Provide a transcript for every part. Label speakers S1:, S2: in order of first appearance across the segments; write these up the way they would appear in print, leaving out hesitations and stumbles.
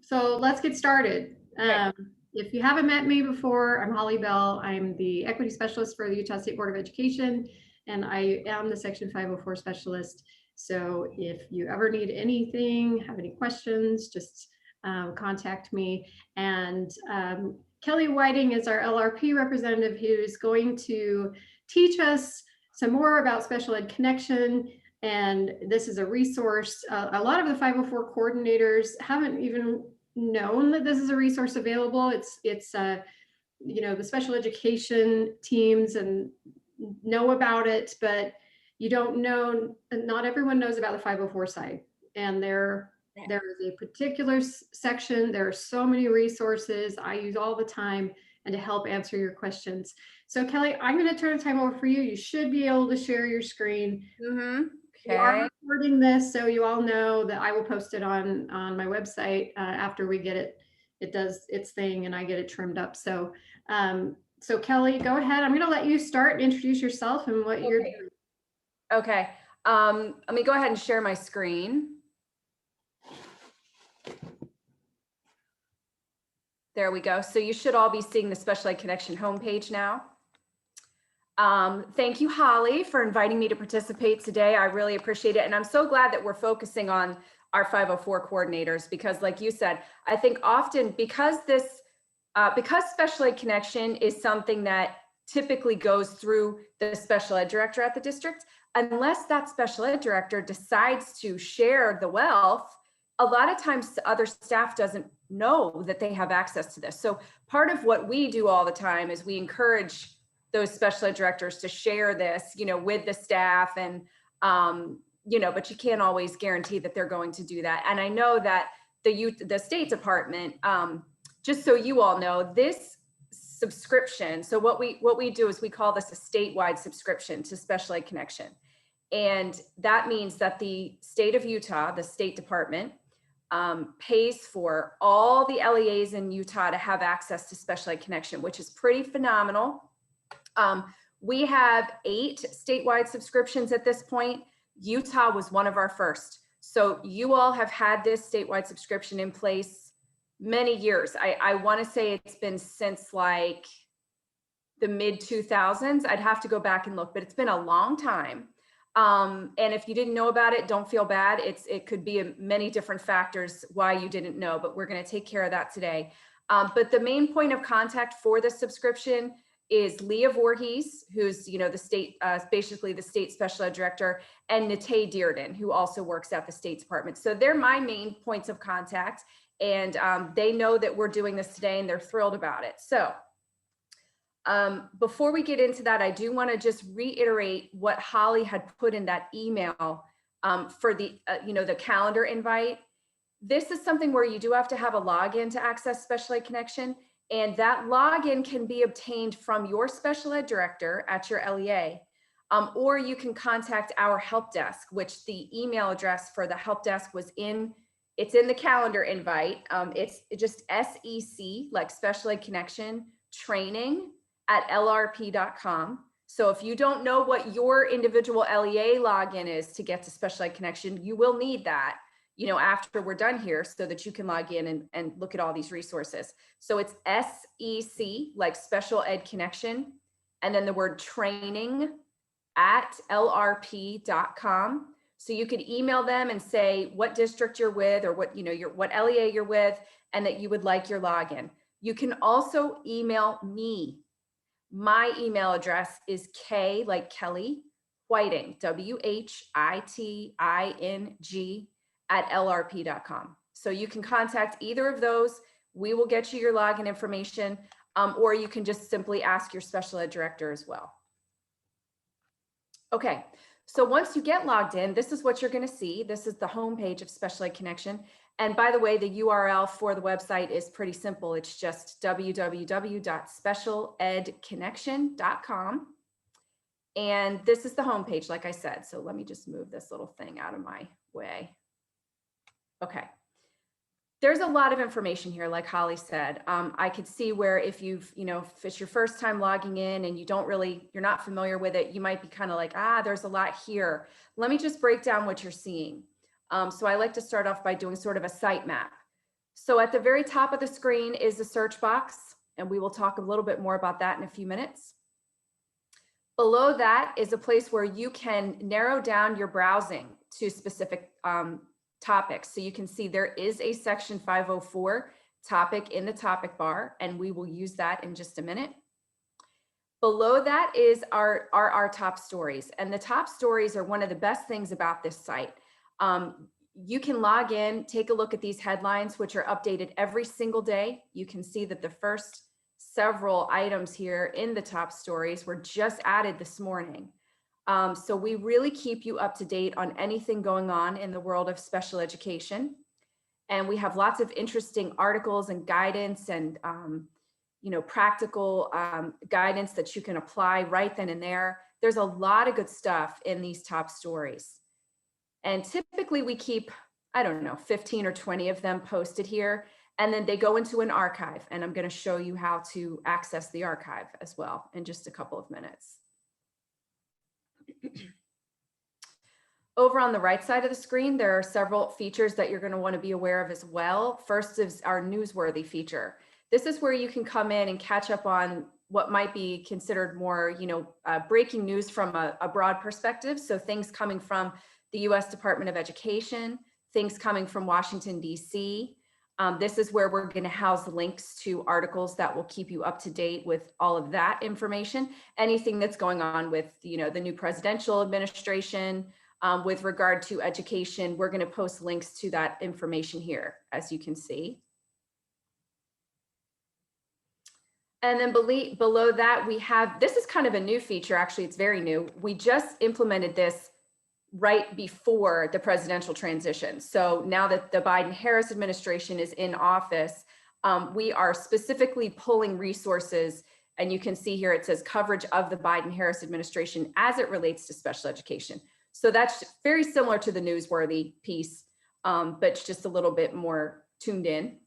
S1: So let's get started. If you haven't met me before, I'm Holly Bell. I'm the equity specialist for the Utah State Board of Education, and I am the Section 504 specialist. So if you ever need anything, have any questions, just contact me. And Kelly Whiting is our LRP representative who's going to teach us some more about Special Ed Connection. And this is a resource. A lot of the 504 coordinators haven't even known that this is a resource available. It's you know, the special education teams and know about it, but you don't know, not everyone knows about the 504 side. And there is a particular section. There are so many resources I use all the time and to help answer your questions. So Kelly, I'm going to turn the time over for you. You should be able to share your screen.
S2: Okay.
S1: We are recording this, so you all know that I will post it on my website after we get it. It does its thing, and I get it trimmed up. So, so Kelly, go ahead. I'm going to let you start and introduce yourself and what you're doing.
S2: Okay. Let me go ahead and share my screen. There we go. So you should all be seeing the Special Ed Connection homepage now. Thank you, Holly, for inviting me to participate today. I really appreciate it. And I'm so glad that we're focusing on our 504 coordinators, because like you said, I think often because Special Ed Connection is something that typically goes through the special ed director at the district, unless that special ed director decides to share the wealth, a lot of times other staff doesn't know that they have access to this. So part of what we do all the time is we encourage those special ed directors to share this, you know, with the staff, and you know, but you can't always guarantee that they're going to do that. And I know that the State Department, just so you all know, this subscription, so what we do is we call this a statewide subscription to Special Ed Connection. And that means that the state of Utah, the State Department, pays for all the LEAs in Utah to have access to Special Ed Connection, which is pretty phenomenal. We have 8 statewide subscriptions at this point. Utah was one of our first. So you all have had this statewide subscription in place many years. I want to say it's been since like the mid 2000s. I'd have to go back and look, but it's been a long time. And if you didn't know about it, don't feel bad. It could be many different factors why you didn't know, but we're going to take care of that today. But the main point of contact for this subscription is Leah Voorhees, who's, you know, the state, basically the state special ed director, and Natay Dearden, who also works at the State Department. So they're my main points of contact, and they know that we're doing this today, and they're thrilled about it. So before we get into that, I do want to just reiterate what Holly had put in that email for the, you know, the calendar invite. This is something where you do have to have a login to access Special Ed Connection. And that login can be obtained from your special ed director at your LEA, or you can contact our help desk, which the email address for the help desk it's in the calendar invite. It's just SEC, like Special Ed Connection training at LRP.com. So if you don't know what your individual LEA login is to get to Special Ed Connection, you will need that, you know, after we're done here, so that you can log in and look at all these resources. So it's SEC, like Special Ed Connection, and then the word training at LRP.com. So you could email them and say what district you're with, or what, you know, what LEA you're with, and that you would like your login. You can also email me. My email address is K, like Kelly, Whiting, WHITING, at LRP.com. So you can contact either of those. We will get you your login information, or you can just simply ask your special ed director as well. Okay, so once you get logged in, this is what you're going to see. This is the homepage of Special Ed Connection. And by the way, the URL for the website is pretty simple. It's just www.specialedconnection.com. And this is the homepage, like I said. So let me just move this little thing out of my way. Okay, there's a lot of information here, like Holly said. I could see where if you've, you know, if it's your first time logging in and you're not familiar with it, you might be kind of like, there's a lot here. Let me just break down what you're seeing. So I like to start off by doing sort of a site map. So at the very top of the screen is the search box, and we will talk a little bit more about that in a few minutes. Below that is a place where you can narrow down your browsing to specific topics. So you can see there is a section 504 topic in the topic bar, and we will use that in just a minute. Below that is our top stories, and the top stories are one of the best things about this site. You can log in, take a look at these headlines, which are updated every single day. You can see that the first several items here in the top stories were just added this morning. So we really keep you up to date on anything going on in the world of special education. And we have lots of interesting articles and guidance and practical guidance that you can apply right then and there. There's a lot of good stuff in these top stories. And typically we keep, 15 or 20 of them posted here, and then they go into an archive. And I'm going to show you how to access the archive as well in just a couple of minutes. Over on the right side of the screen, there are several features that you're going to want to be aware of as well. First is our newsworthy feature. This is where you can come in and catch up on what might be considered more, breaking news from a broad perspective. So things coming from the U.S. Department of Education, things coming from Washington, D.C. This is where we're going to house links to articles that will keep you up to date with all of that information. Anything that's going on with, the new presidential administration, with regard to education, we're going to post links to that information here, as you can see. And then below that, we have, this is kind of a new feature, actually, it's very new. We just implemented this right before the presidential transition. So now that the Biden-Harris administration is in office, we are specifically pulling resources, and you can see here it says coverage of the Biden-Harris administration as it relates to special education. So that's very similar to the newsworthy piece, but just a little bit more tuned in.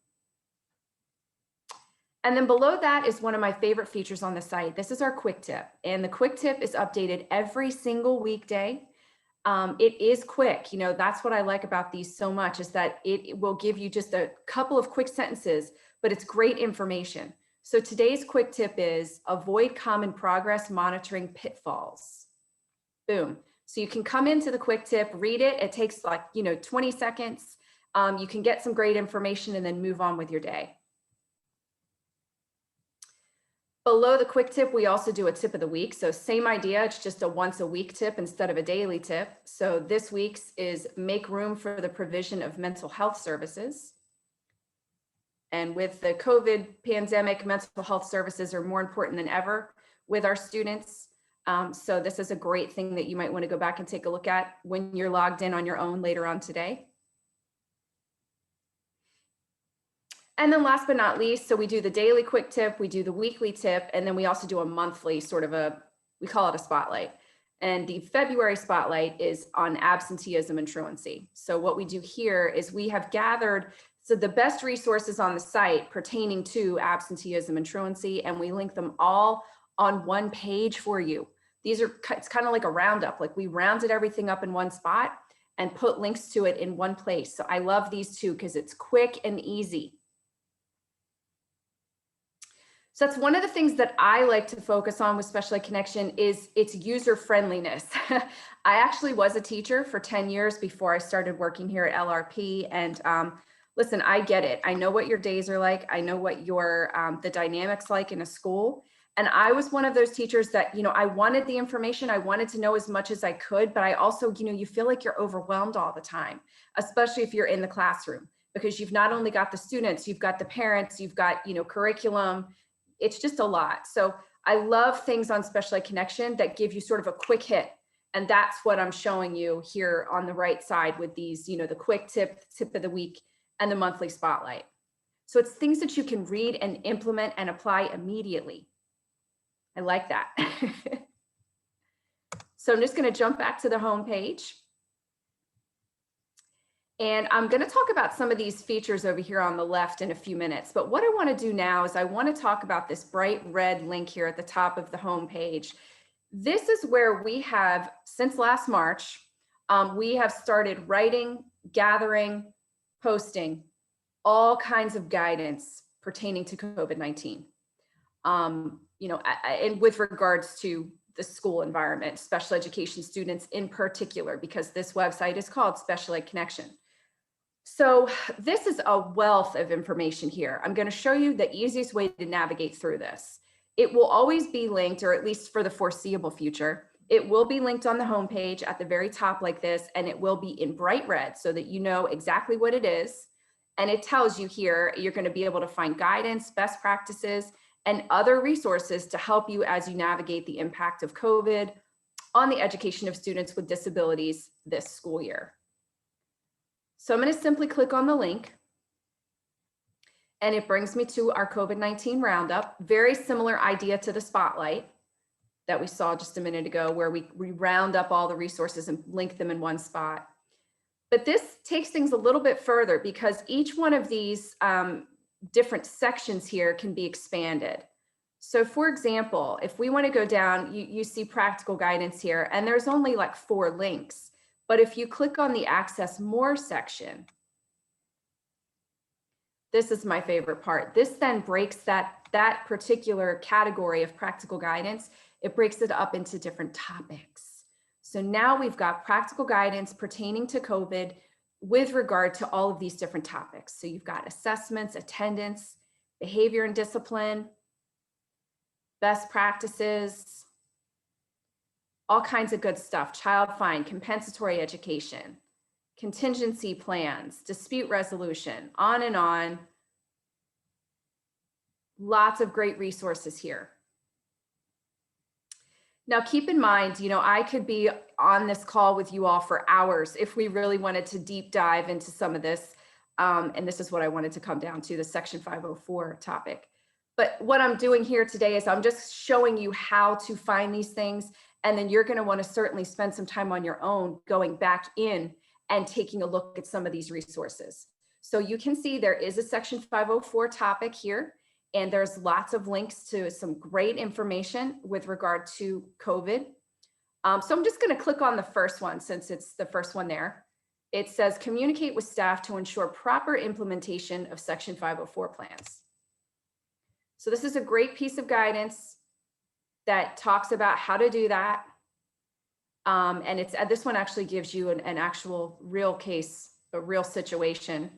S2: And then below that is one of my favorite features on the site. This is our quick tip, and the quick tip is updated every single weekday. It is quick. That's what I like about these so much, is that it will give you just a couple of quick sentences, but it's great information. So today's quick tip is avoid common progress monitoring pitfalls. Boom. So you can come into the quick tip, read it. It takes 20 seconds. You can get some great information and then move on with your day. Below the quick tip, we also do a tip of the week. So same idea, it's just a once a week tip instead of a daily tip. So this week's is make room for the provision of mental health services. And with the COVID pandemic, mental health services are more important than ever with our students. So this is a great thing that you might want to go back and take a look at when you're logged in on your own later on today. And then last but not least, so we do the daily quick tip, we do the weekly tip, and then we also do a monthly sort of we call it a spotlight. And the February spotlight is on absenteeism and truancy. So what we do here is we have gathered the best resources on the site pertaining to absenteeism and truancy, and we link them all on one page for you. It's kind of like a roundup, like we rounded everything up in one spot and put links to it in one place. So I love these two because it's quick and easy. So that's one of the things that I like to focus on with Special Ed Connection is its user friendliness. I actually was a teacher for 10 years before I started working here at LRP. And listen, I get it. I know what your days are like. I know what the dynamics like in a school. And I was one of those teachers that, I wanted the information. I wanted to know as much as I could, but I also, you feel like you're overwhelmed all the time, especially if you're in the classroom, because you've not only got the students, you've got the parents, you've got, curriculum. It's just a lot. So I love things on Special Ed Connection that give you sort of a quick hit. And that's what I'm showing you here on the right side with these, the quick tip of the week, and the monthly spotlight. So it's things that you can read and implement and apply immediately. I like that. So I'm just going to jump back to the home page. And I'm going to talk about some of these features over here on the left in a few minutes. But what I want to do now is I want to talk about this bright red link here at the top of the home page. This is where we have, since last March, we have started writing, gathering, posting all kinds of guidance pertaining to COVID-19. And with regards to the school environment, special education students in particular, because this website is called Special Ed Connection. So this is a wealth of information here. I'm going to show you the easiest way to navigate through this. It will always be linked, or at least for the foreseeable future, it will be linked on the homepage at the very top like this, and it will be in bright red so that you know exactly what it is. And it tells you here, you're going to be able to find guidance, best practices, and other resources to help you as you navigate the impact of COVID on the education of students with disabilities this school year. So I'm going to simply click on the link, and it brings me to our COVID-19 Roundup. Very similar idea to the Spotlight that we saw just a minute ago, where we round up all the resources and link them in one spot. But this takes things a little bit further, because each one of these different sections here can be expanded. So for example, if we want to go down, you see practical guidance here, and there's only like 4 links. But if you click on the Access More section, this is my favorite part. This then breaks that particular category of practical guidance. It breaks it up into different topics. So now we've got practical guidance pertaining to COVID with regard to all of these different topics. So you've got assessments, attendance, behavior and discipline, best practices, all kinds of good stuff, child find, compensatory education, contingency plans, dispute resolution, on and on. Lots of great resources here. Now, keep in mind, I could be on this call with you all for hours if we really wanted to deep dive into some of this. And this is what I wanted to come down to, the Section 504 topic. But what I'm doing here today is I'm just showing you how to find these things. And then you're going to want to certainly spend some time on your own going back in and taking a look at some of these resources. So you can see there is a Section 504 topic here. And there's lots of links to some great information with regard to COVID. So I'm just going to click on the first one, since it's the first one there. It says, communicate with staff to ensure proper implementation of Section 504 plans. So this is a great piece of guidance that talks about how to do that. And this one actually gives you an actual real case, a real situation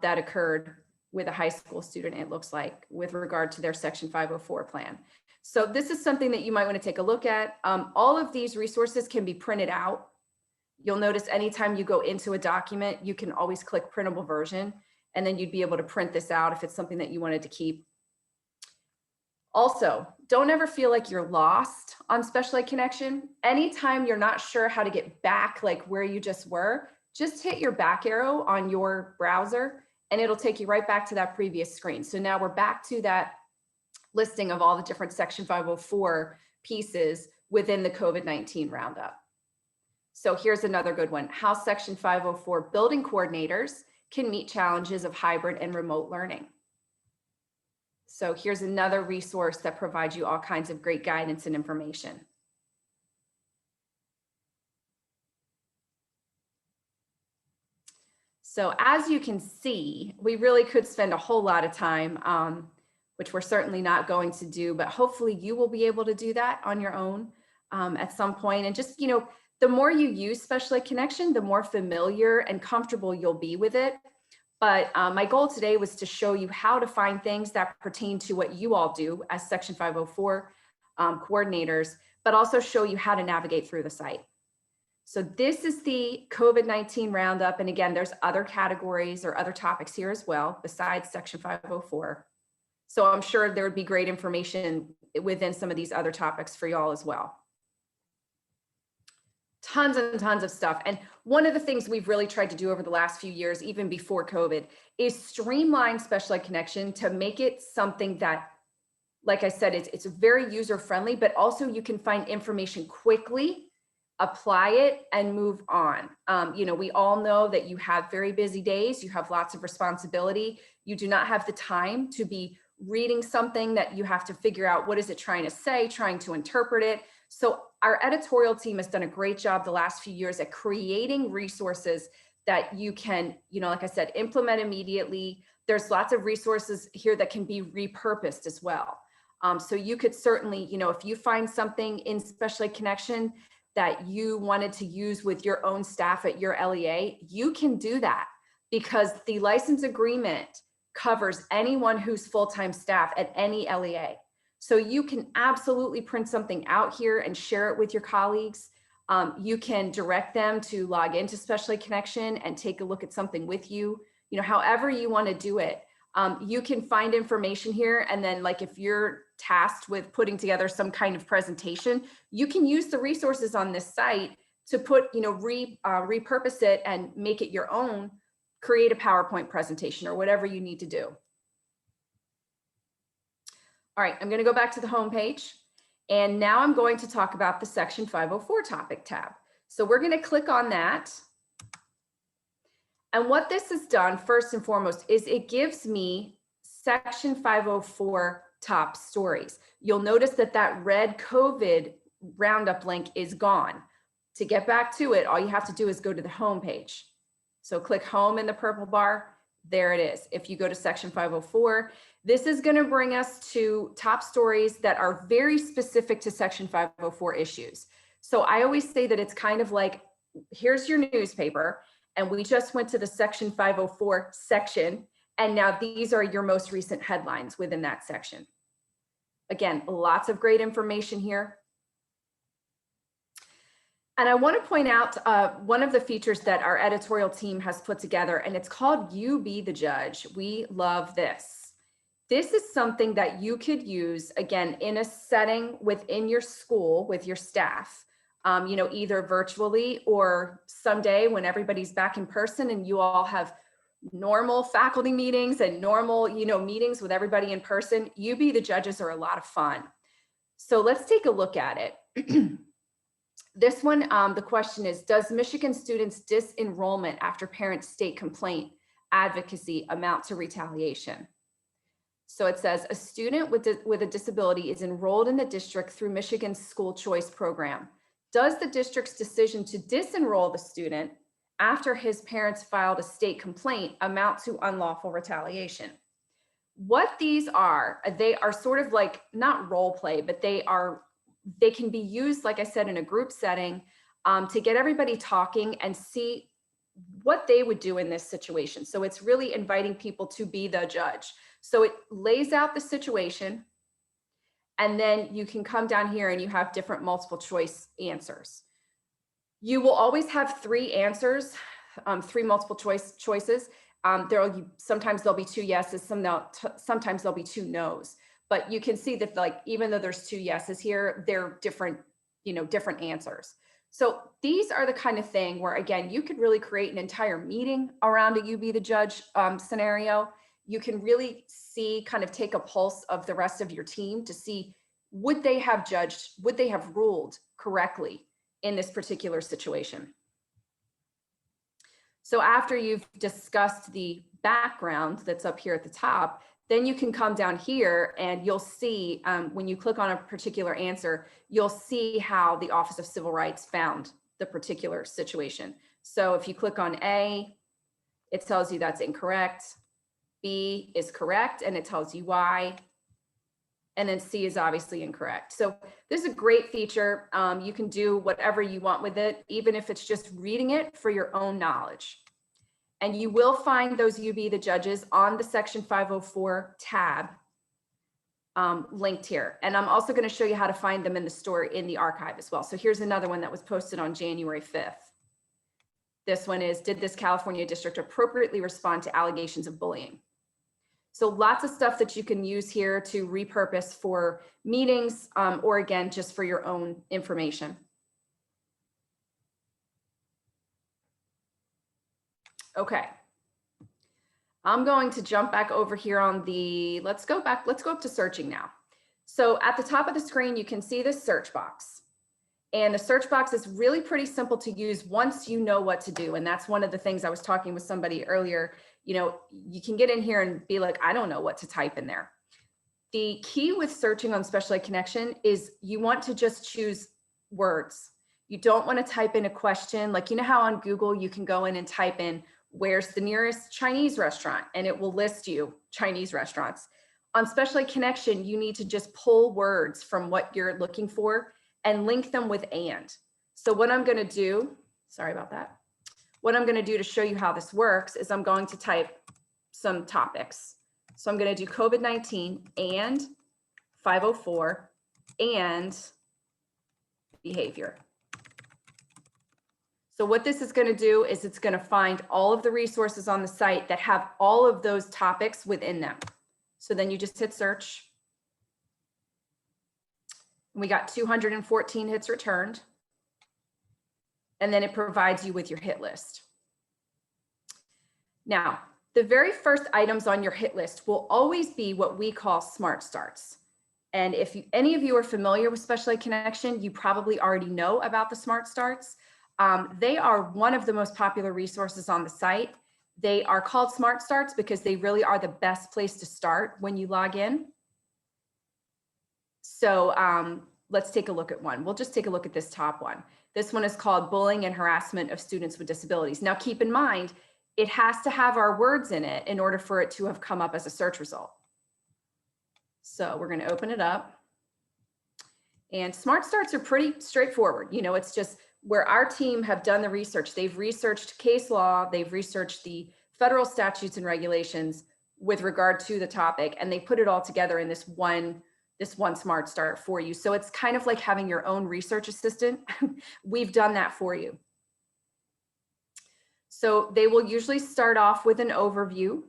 S2: that occurred with a high school student, it looks like, with regard to their Section 504 plan. So this is something that you might want to take a look at. All of these resources can be printed out. You'll notice anytime you go into a document, you can always click printable version, and then you'd be able to print this out if it's something that you wanted to keep. Also, don't ever feel like you're lost on Special Ed Connection. Anytime you're not sure how to get back, like where you just were, just hit your back arrow on your browser, and it'll take you right back to that previous screen. So now we're back to that listing of all the different Section 504 pieces within the COVID-19 Roundup. So here's another good one, how Section 504 building coordinators can meet challenges of hybrid and remote learning. So here's another resource that provides you all kinds of great guidance and information. So as you can see, we really could spend a whole lot of time, which we're certainly not going to do, but hopefully you will be able to do that on your own at some point. And just, the more you use Special Ed Connection, the more familiar and comfortable you'll be with it. But my goal today was to show you how to find things that pertain to what you all do as Section 504 coordinators, but also show you how to navigate through the site. So this is the COVID-19 Roundup. And again, there's other categories or other topics here as well, besides Section 504. So I'm sure there would be great information within some of these other topics for y'all as well. Tons and tons of stuff. And one of the things we've really tried to do over the last few years, even before COVID, is streamline Special Ed Connection to make it something that, like I said, it's very user-friendly, but also you can find information quickly, apply it, and move on. We all know that you have very busy days, you have lots of responsibility, you do not have the time to be reading something that you have to figure out what is it trying to say, trying to interpret it. So our editorial team has done a great job the last few years at creating resources that you can, like I said, implement immediately. There's lots of resources here that can be repurposed as well. So you could certainly, if you find something in Special Ed Connection that you wanted to use with your own staff at your LEA, you can do that, because the license agreement covers anyone who's full-time staff at any LEA. So you can absolutely print something out here and share it with your colleagues. You can direct them to log into Special Ed Connection and take a look at something with you, however you want to do it. You can find information here, and then like if you're tasked with putting together some kind of presentation, you can use the resources on this site to put, repurpose it and make it your own, create a PowerPoint presentation or whatever you need to do. All right, I'm going to go back to the home page, and now I'm going to talk about the Section 504 topic tab. So we're going to click on that. And what this has done, first and foremost, is it gives me Section 504 top stories. You'll notice that that red COVID roundup link is gone. To get back to it, all you have to do is go to the home page. So click home in the purple bar. There it is. If you go to Section 504, this is going to bring us to top stories that are very specific to Section 504 issues. So I always say that it's kind of like, here's your newspaper, and we just went to the Section 504 section, and now these are your most recent headlines within that section. Again, lots of great information here. And I want to point out one of the features that our editorial team has put together, and it's called You Be the Judge. We love this. This is something that you could use, again, in a setting within your school with your staff, either virtually or someday when everybody's back in person and you all have normal faculty meetings and normal, meetings with everybody in person. You Be the Judges are a lot of fun. So let's take a look at it. This one, the question is, does Michigan students' disenrollment after parents' state complaint advocacy amount to retaliation? So it says, a student with a disability is enrolled in the district through Michigan's school choice program. Does the district's decision to disenroll the student after his parents filed a state complaint amount to unlawful retaliation? What these are, they are sort of like, not role play, but they can be used, like I said, in a group setting to get everybody talking and see what they would do in this situation. So it's really inviting people to be the judge. So it lays out the situation, and then you can come down here and you have different multiple choice answers. You will always have three answers, three multiple choices. Sometimes there'll be two yeses, sometimes there'll be two nos. But you can see that, like, even though there's two yeses here, they're different, different answers. So these are the kind of thing where, again, you could really create an entire meeting around a You Be the Judge scenario. You can really see, kind of take a pulse of the rest of your team to see, would they have judged, would they have ruled correctly in this particular situation? So after you've discussed the background that's up here at the top, then you can come down here and you'll see, when you click on a particular answer, you'll see how the Office of Civil Rights found the particular situation. So if you click on A, it tells you that's incorrect. B is correct, and it tells you why. And then C is obviously incorrect. So this is a great feature. You can do whatever you want with it, even if it's just reading it for your own knowledge. And you will find those You Be the Judges on the Section 504 tab linked here. And I'm also going to show you how to find them in the store in the archive as well. So here's another one that was posted on January 5th. This one is, did this California district appropriately respond to allegations of bullying? So lots of stuff that you can use here to repurpose for meetings or, again, just for your own information. Okay, I'm going to jump back over here on the, let's go up to searching now. So at the top of the screen, you can see this search box. And the search box is really pretty simple to use once you know what to do. And that's one of the things I was talking with somebody earlier. You can get in here and be like, I don't know what to type in there. The key with searching on Special Ed Connection is you want to just choose words. You don't want to type in a question. Like, you know how on Google you can go in and type in, where's the nearest Chinese restaurant? And it will list you Chinese restaurants. On Special Ed Connection, you need to just pull words from what you're looking for and link them with and. So what I'm going to do, sorry about that. What I'm going to do to show you how this works is I'm going to type some topics. So I'm going to do COVID-19 and 504 and behavior. So what this is going to do is it's going to find all of the resources on the site that have all of those topics within them. So then you just hit search. We got 214 hits returned. And then it provides you with your hit list. Now, the very first items on your hit list will always be what we call Smart Starts. And if any of you are familiar with Special Ed Connection, you probably already know about the Smart Starts. They are one of the most popular resources on the site. They are called Smart Starts because they really are the best place to start when you log in. So let's take a look at one. We'll just take a look at this top one. This one is called Bullying and Harassment of Students with Disabilities. Now keep in mind, it has to have our words in it in order for it to have come up as a search result. So we're going to open it up. And Smart Starts are pretty straightforward. You know, it's just where our team have done the research. They've researched case law, they've researched the federal statutes and regulations with regard to the topic, and they put it all together in this one Smart Start for you. So it's kind of like having your own research assistant. We've done that for you. So they will usually start off with an overview,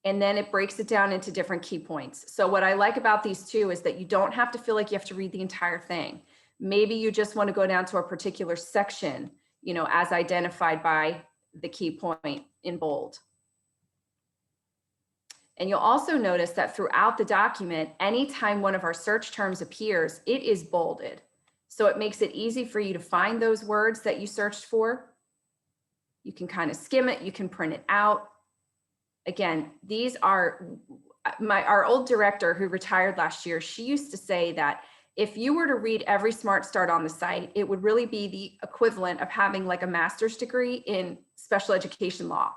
S2: and then it breaks it down into different key points. So what I like about these two is that you don't have to feel like you have to read the entire thing. Maybe you just want to go down to a particular section, you know, as identified by the key point in bold. And you'll also notice that throughout the document, anytime one of our search terms appears, it is bolded. So it makes it easy for you to find those words that you searched for. You can kind of skim it, you can print it out. Again, these are our old director who retired last year. She used to say that if you were to read every Smart Start on the site, it would really be the equivalent of having like a master's degree in special education law,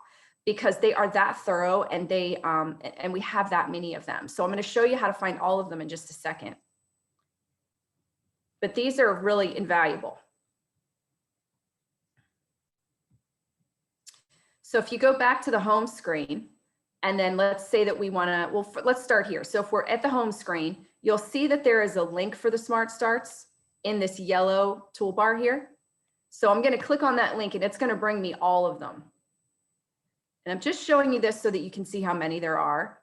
S2: because they are that thorough and and we have that many of them. So I'm going to show you how to find all of them in just a second. But these are really invaluable. So if you go back to the home screen, and then let's say that we want to, well, let's start here. So if we're at the home screen, you'll see that there is a link for the Smart Starts in this yellow toolbar here. So I'm going to click on that link and it's going to bring me all of them. And I'm just showing you this so that you can see how many there are.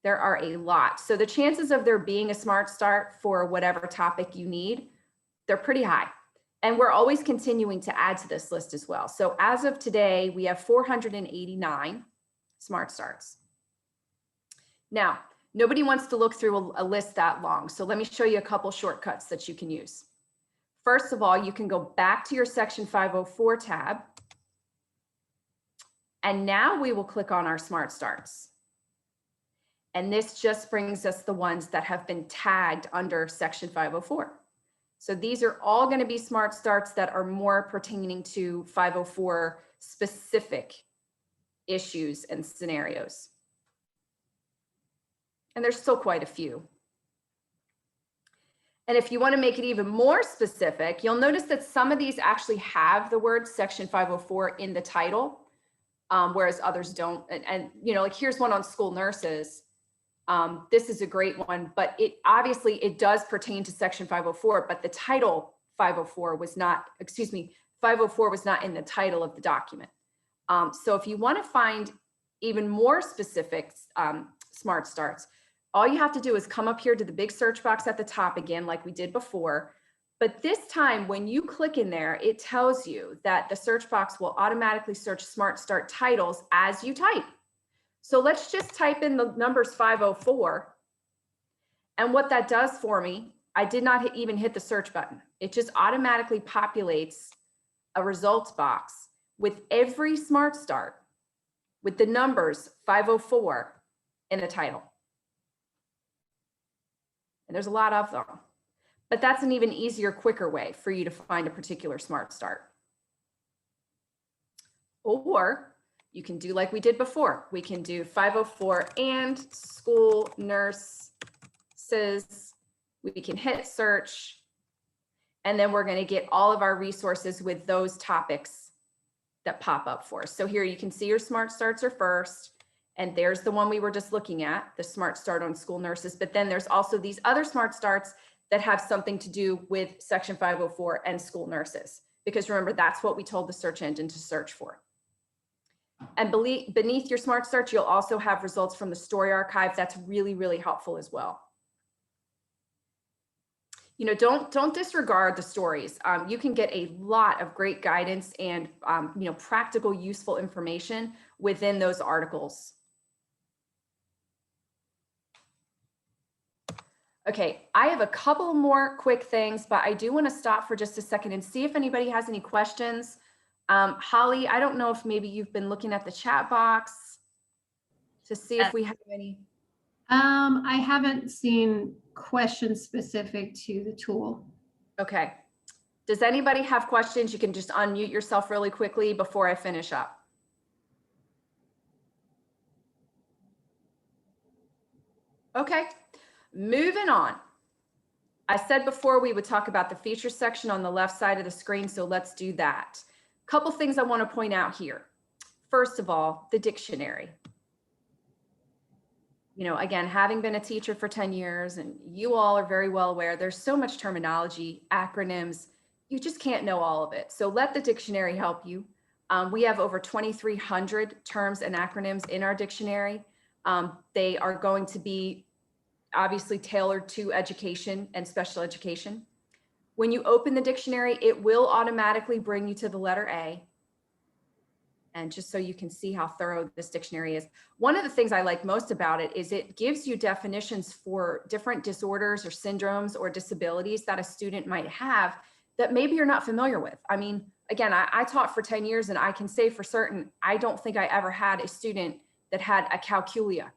S2: There are a lot. So the chances of there being a Smart Start for whatever topic you need, they're pretty high. And we're always continuing to add to this list as well. So as of today, we have 489 Smart Starts. Now, nobody wants to look through a list that long. So let me show you a couple shortcuts that you can use. First of all, you can go back to your Section 504 tab. And now we will click on our Smart Starts. And this just brings us the ones that have been tagged under Section 504. So these are all going to be Smart Starts that are more pertaining to 504 specific issues and scenarios. And there's still quite a few. And if you want to make it even more specific, you'll notice that some of these actually have the word Section 504 in the title, whereas others don't. And you know, like here's one on school nurses. This is a great one, but it does pertain to Section 504, but the title 504 was not, 504 was not in the title of the document. So if you want to find even more specific Smart Starts, all you have to do is come up here to the big search box at the top again, like we did before. But this time, when you click in there, it tells you that the search box will automatically search Smart Start titles as you type. So let's just type in the numbers 504. And what that does for me, I did not even hit the search button. It just automatically populates a results box with every Smart Start with the numbers 504 in the title. And there's a lot of them. But that's an even easier, quicker way for you to find a particular Smart Start. Or you can do like we did before. We can do 504 and school nurses. We can hit search, and then we're going to get all of our resources with those topics that pop up for us. So here you can see your Smart Starts are first, and there's the one we were just looking at, the Smart Start on school nurses. But then there's also these other Smart Starts that have something to do with Section 504 and school nurses, because remember, that's what we told the search engine to search for. And beneath your Smart Starts, you'll also have results from the story archive. That's really, really helpful as well. You know, don't disregard the stories. You can get a lot of great guidance and you know, practical, useful information within those articles. Okay, I have a couple more quick things, but I do want to stop for just a second and see if anybody has any questions. Holly, I don't know if maybe you've been looking at the chat box to see if we have any.
S1: I haven't seen questions specific to the tool.
S2: Okay. Does anybody have questions? You can just unmute yourself really quickly before I finish up. Okay, moving on. I said before we would talk about the feature section on the left side of the screen, so let's do that. Couple things I want to point out here. First of all, the dictionary. You know, again, having been a teacher for 10 years, and you all are very well aware, there's so much terminology, acronyms, you just can't know all of it. So let the dictionary help you. We have over 2,300 terms and acronyms in our dictionary. They are going to be obviously tailored to education and special education. When you open the dictionary, it will automatically bring you to the letter A. And just so you can see how thorough this dictionary is. One of the things I like most about it is it gives you definitions for different disorders or syndromes or disabilities that a student might have that maybe you're not familiar with. I mean, again, I taught for 10 years and I can say for certain, I don't think I ever had a student that had a calculia.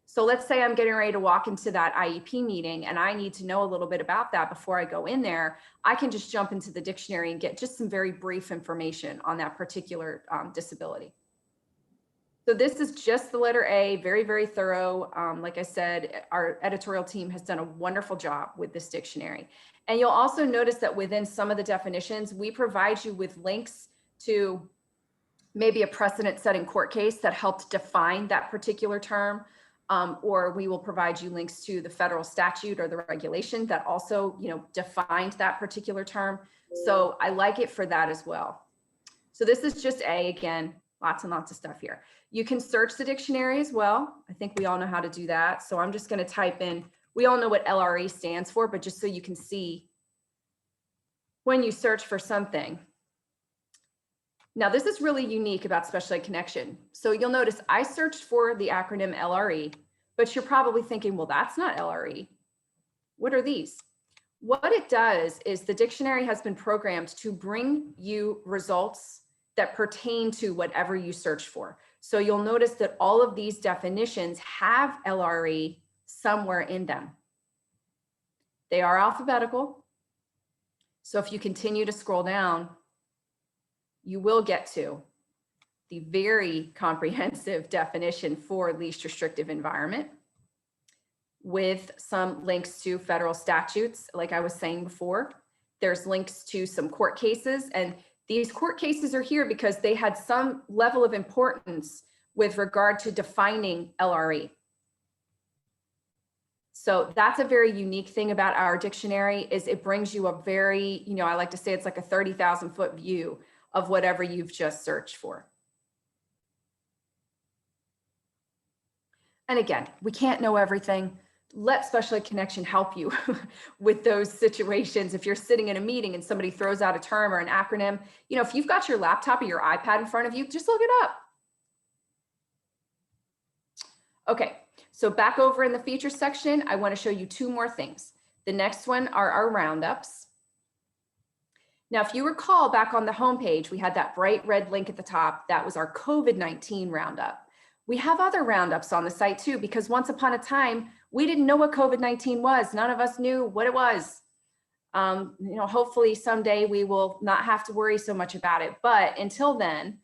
S2: So let's say I'm getting ready to walk into that IEP meeting and I need to know a little bit about that before I go in there. I can just jump into the dictionary and get just some very brief information on that particular disability. So this is just the letter A, very, very thorough. Like I said, our editorial team has done a wonderful job with this dictionary. And you'll also notice that within some of the definitions, we provide you with links to maybe a precedent-setting court case that helped define that particular term. Or we will provide you links to the federal statute or the regulation that also, you know, defined that particular term. So I like it for that as well. So this is just A, again, lots and lots of stuff here. You can search the dictionary as well. I think we all know how to do that. So I'm just going to type in, we all know what LRE stands for, but just so you can see when you search for something. Now, this is really unique about Special Ed Connection. So you'll notice I searched for the acronym LRE, but you're probably thinking, well, that's not LRE. What are these? What it does is the dictionary has been programmed to bring you results that pertain to whatever you search for. So you'll notice that all of these definitions have LRE somewhere in them. They are alphabetical. So if you continue to scroll down, you will get to the very comprehensive definition for least restrictive environment with some links to federal statutes. Like I was saying before, there's links to some court cases, and these court cases are here because they had some level of importance with regard to defining LRE. So that's a very unique thing about our dictionary is it brings you a very, you know, I like to say it's like a 30,000 foot view of whatever you've just searched for. And again, we can't know everything. Let Special Ed Connection help you with those situations. If you're sitting in a meeting and somebody throws out a term or an acronym, you know, if you've got your laptop or your iPad in front of you, just look it up. Okay, so back over in the features section, I want to show you two more things. The next one are our roundups. Now, if you recall back on the homepage, we had that bright red link at the top. That was our COVID-19 roundup. We have other roundups on the site too, because once upon a time, we didn't know what COVID-19 was. None of us knew what it was. Hopefully someday we will not have to worry so much about it. But until then,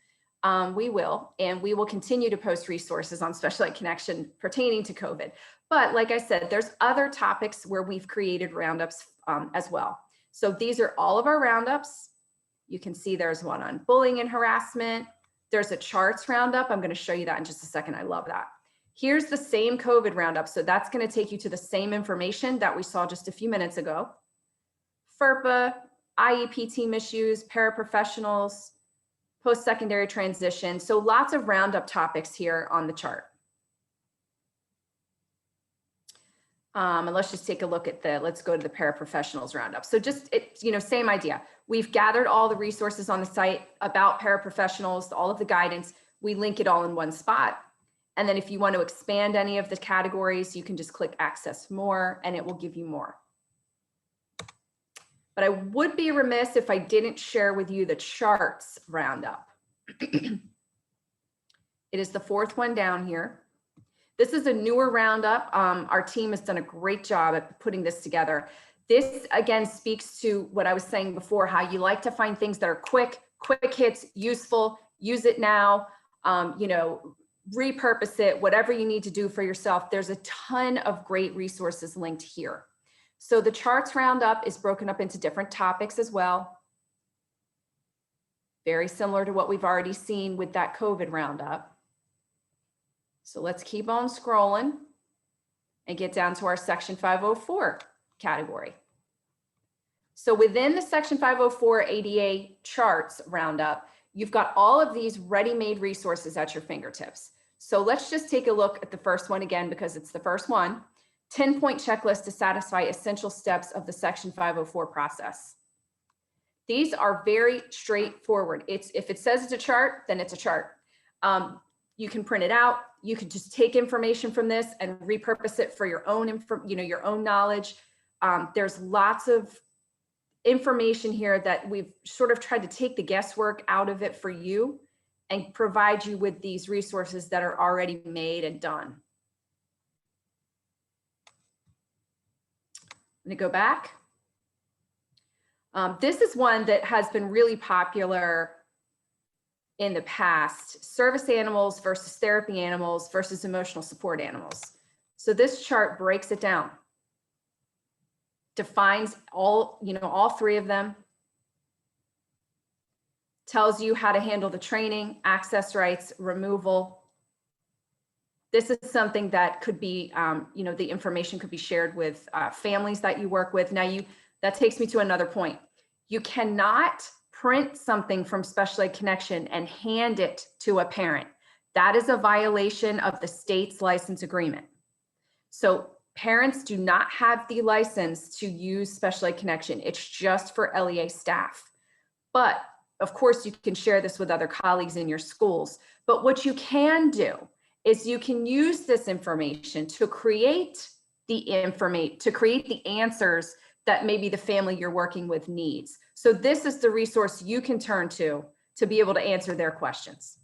S2: we will continue to post resources on Special Ed Connection pertaining to COVID. But like I said, there's other topics where we've created roundups as well. So these are all of our roundups. You can see there's one on bullying and harassment. There's a charts roundup. I'm going to show you that in just a second. I love that. Here's the same COVID roundup. So that's going to take you to the same information that we saw just a few minutes ago. FERPA, IEP team issues, paraprofessionals, post-secondary transition. So lots of roundup topics here on the chart. And let's just take a look at let's go to the paraprofessionals roundup. So just, same idea. We've gathered all the resources on the site about paraprofessionals, all of the guidance. We link it all in one spot. And then if you want to expand any of the categories, you can just click access more and it will give you more. But I would be remiss if I didn't share with you the charts roundup. It is the fourth one down here. This is a newer roundup. Our team has done a great job at putting this together. This again speaks to what I was saying before, how you like to find things that are quick hits, useful, use it now, repurpose it, whatever you need to do for yourself. There's a ton of great resources linked here. So the charts roundup is broken up into different topics as well. Very similar to what we've already seen with that COVID roundup. So let's keep on scrolling and get down to our Section 504 category. So within the Section 504 ADA charts roundup, you've got all of these ready-made resources at your fingertips. So let's just take a look at the first one again, because it's the first one. 10-point checklist to satisfy essential steps of the Section 504 process. These are very straightforward. If it says it's a chart, then it's a chart. You can print it out. You can just take information from this and repurpose it for your own, your own knowledge. There's lots of information here that we've sort of tried to take the guesswork out of it for you and provide you with these resources that are already made and done. I'm going to go back. This is one that has been really popular in the past: service animals versus therapy animals versus emotional support animals. So this chart breaks it down, defines all three of them, tells you how to handle the training, access rights, removal. This is something that could be, the information could be shared with families that you work with. Now that takes me to another point. You cannot print something from Special Ed Connection and hand it to a parent. That is a violation of the state's license agreement. So parents do not have the license to use Special Ed Connection. It's just for LEA staff. But of course, you can share this with other colleagues in your schools. But what you can do is you can use this information to create the answers that maybe the family you're working with needs. So this is the resource you can turn to be able to answer their questions.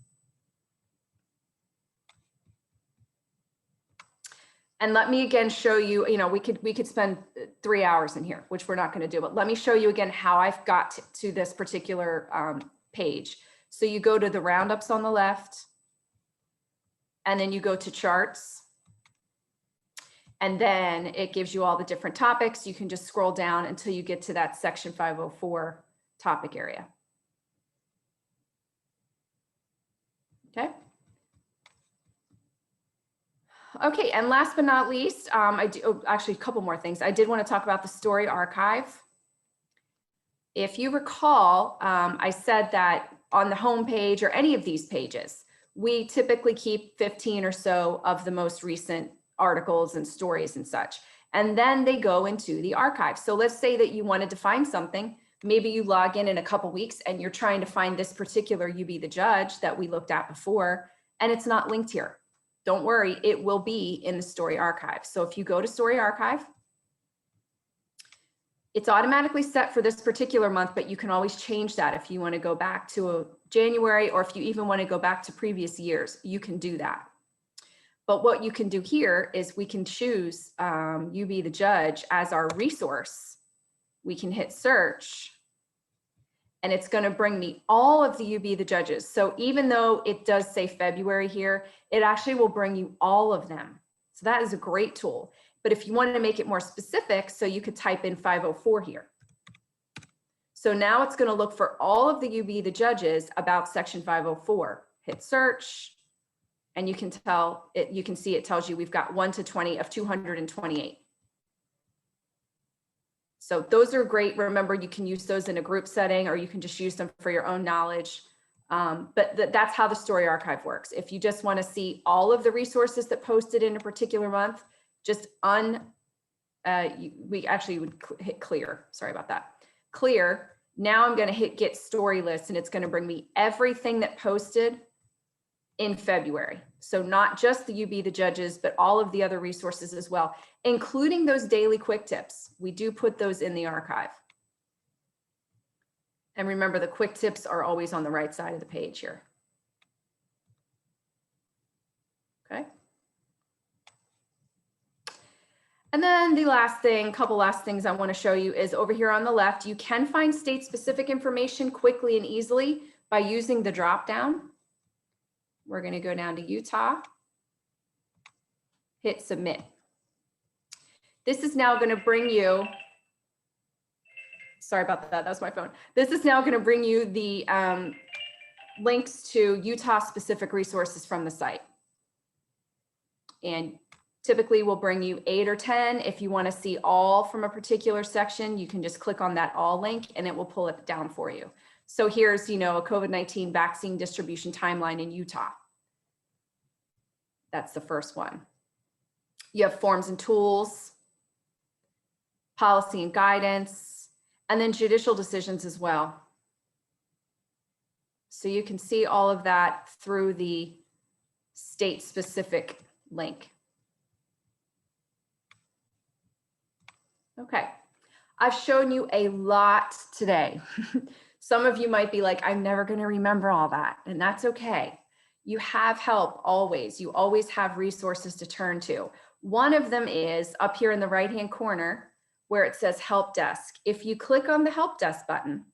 S2: And let me again show you, we could spend 3 hours in here, which we're not going to do, but let me show you again how I've got to this particular page. So you go to the roundups on the left, and then you go to charts. And then it gives you all the different topics. You can just scroll down until you get to that Section 504 topic area. Okay. Okay, and last but not least, actually a couple more things. I did want to talk about the story archive. If you recall, I said that on the home page or any of these pages, we typically keep 15 or so of the most recent articles and stories and such, and then they go into the archive. So let's say that you wanted to find something, maybe you log in a couple weeks and you're trying to find this particular You Be the Judge that we looked at before, and it's not linked here. Don't worry, it will be in the story archive. So if you go to story archive, it's automatically set for this particular month, but you can always change that if you want to go back to January, or if you even want to go back to previous years, you can do that. But what you can do here is we can choose You Be the Judge as our resource we can hit search, and it's going to bring me all of the You Be the Judges. So even though it does say February here, it actually will bring you all of them. So that is a great tool. But if you want to make it more specific, so you could type in 504 here. So now it's going to look for all of the You Be the Judges about section 504. Hit search, and you can tell it, you can see it tells you we've got 1 to 20 of 228. So those are great. Remember, you can use those in a group setting, or you can just use them for your own knowledge. But that's how the Story Archive works. If you just want to see all of the resources that posted in a particular month, just we actually would hit clear. Sorry about that. Clear. Now I'm going to hit get story list, and it's going to bring me everything that posted in February. So not just the You Be the Judges, but all of the other resources as well, including those daily quick tips. We do put those in the archive. And remember, the quick tips are always on the right side of the page here. Okay. And then the last thing, couple last things I want to show you is over here on the left, you can find state-specific information quickly and easily by using the drop-down. We're going to go down to Utah, hit submit. This is now going to bring you, sorry about that, was my phone. This is now going to bring you the links to Utah-specific resources from the site. And typically we'll bring you 8 or 10. If you want to see all from a particular section, you can just click on that all link and it will pull it down for you. So here's, a COVID-19 vaccine distribution timeline in Utah. That's the first one. You have forms and tools, policy and guidance, and then judicial decisions as well. So you can see all of that through the state-specific link. Okay, I've shown you a lot today. Some of you might be like, I'm never going to remember all that, and that's okay. You have help always. You always have resources to turn to. One of them is up here in the right-hand corner where it says Help Desk. If you click on the Help Desk button,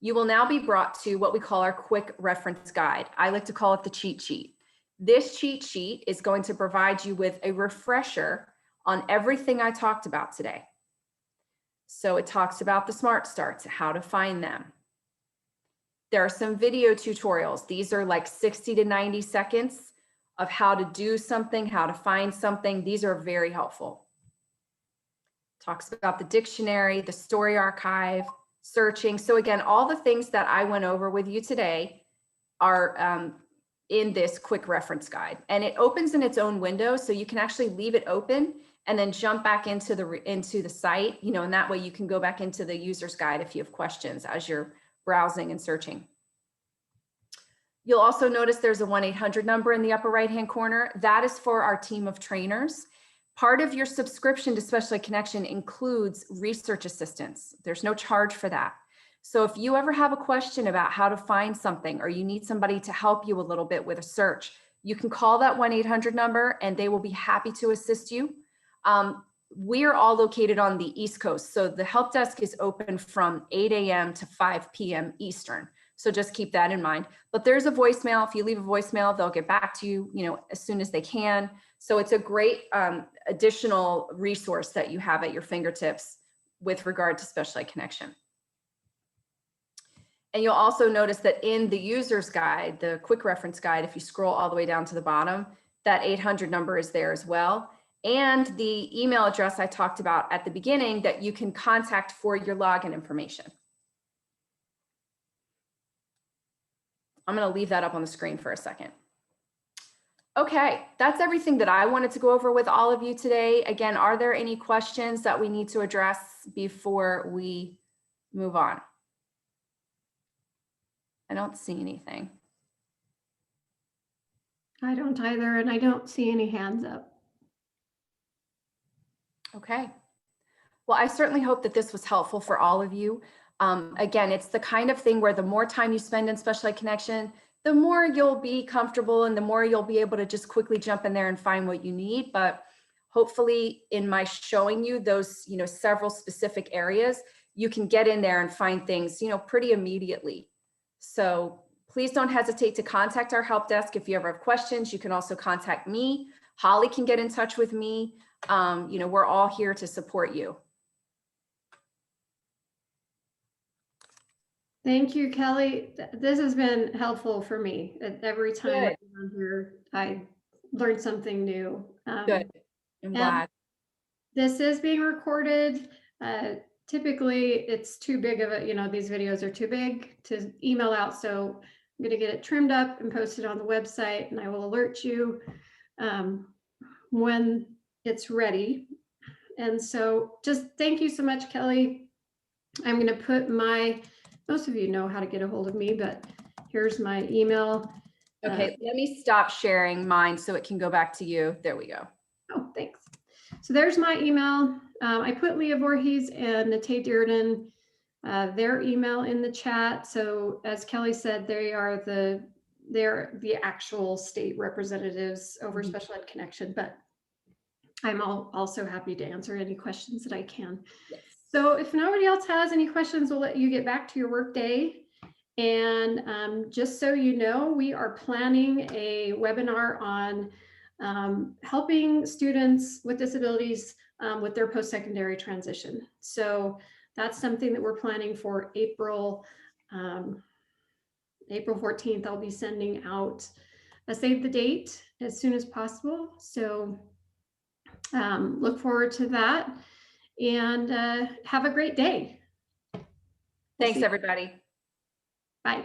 S2: you will now be brought to what we call our quick reference guide. I like to call it the cheat sheet. This cheat sheet is going to provide you with a refresher on everything I talked about today. So it talks about the Smart Starts, how to find them. There are some video tutorials. These are like 60 to 90 seconds of how to do something, how to find something. These are very helpful. Talks about the dictionary, the story archive, searching. So again, all the things that I went over with you today are in this quick reference guide, and it opens in its own window. So you can actually leave it open and then jump back into the site, and that way you can go back into the user's guide if you have questions as you're browsing and searching. You'll also notice there's a 1-800 number in the upper right-hand corner. That is for our team of trainers. Part of your subscription to Special Ed Connection includes research assistance. There's no charge for that. So if you ever have a question about how to find something, or you need somebody to help you a little bit with a search, you can call that 1-800 number and they will be happy to assist you. We're all located on the East Coast, so the help desk is open from 8 a.m. to 5 p.m. Eastern. So just keep that in mind. But there's a voicemail. If you leave a voicemail, they'll get back to you, as soon as they can. So it's a great additional resource that you have at your fingertips with regard to Special Ed Connection. And you'll also notice that in the user's guide, the quick reference guide, if you scroll all the way down to the bottom, that 800 number is there as well. And the email address I talked about at the beginning that you can contact for your login information. I'm going to leave that up on the screen for a second. Okay, that's everything that I wanted to go over with all of you today. Again, are there any questions that we need to address before we move on? I don't see anything.
S1: I don't either, and I don't see any hands up.
S2: Okay. Well, I certainly hope that this was helpful for all of you. Again, it's the kind of thing where the more time you spend in Special Ed Connection, the more you'll be comfortable and the more you'll be able to just quickly jump in there and find what you need. But hopefully in my showing you those, several specific areas, you can get in there and find things, pretty immediately. So please don't hesitate to contact our help desk. If you ever have questions, you can also contact me. Holly can get in touch with me. We're all here to support you.
S1: Thank you, Kelly. This has been helpful for me. Every time
S2: Good.
S1: I'm on here, I learned something new.
S2: Good. I'm glad.
S1: This is being recorded. Typically, it's too big of a, these videos are too big to email out. So I'm going to get it trimmed up and posted on the website, and I will alert you when it's ready. And so just thank you so much, Kelly. I'm going to put most of you know how to get a hold of me, but here's my email.
S2: Okay, let me stop sharing mine so it can go back to you. There we go.
S1: Oh, thanks. So there's my email. I put Leah Voorhees and Nate Dearden, their email in the chat. So as Kelly said, they're the actual state representatives over Special Ed Connection, but I'm also happy to answer any questions that I can.
S2: Yes.
S1: So if nobody else has any questions, we'll let you get back to your work day. And just so you know, we are planning a webinar on helping students with disabilities with their post-secondary transition. So that's something that we're planning for April 14th. I'll be sending out a save the date as soon as possible. So look forward to that, and have a great day.
S2: Thanks, everybody.
S1: Bye.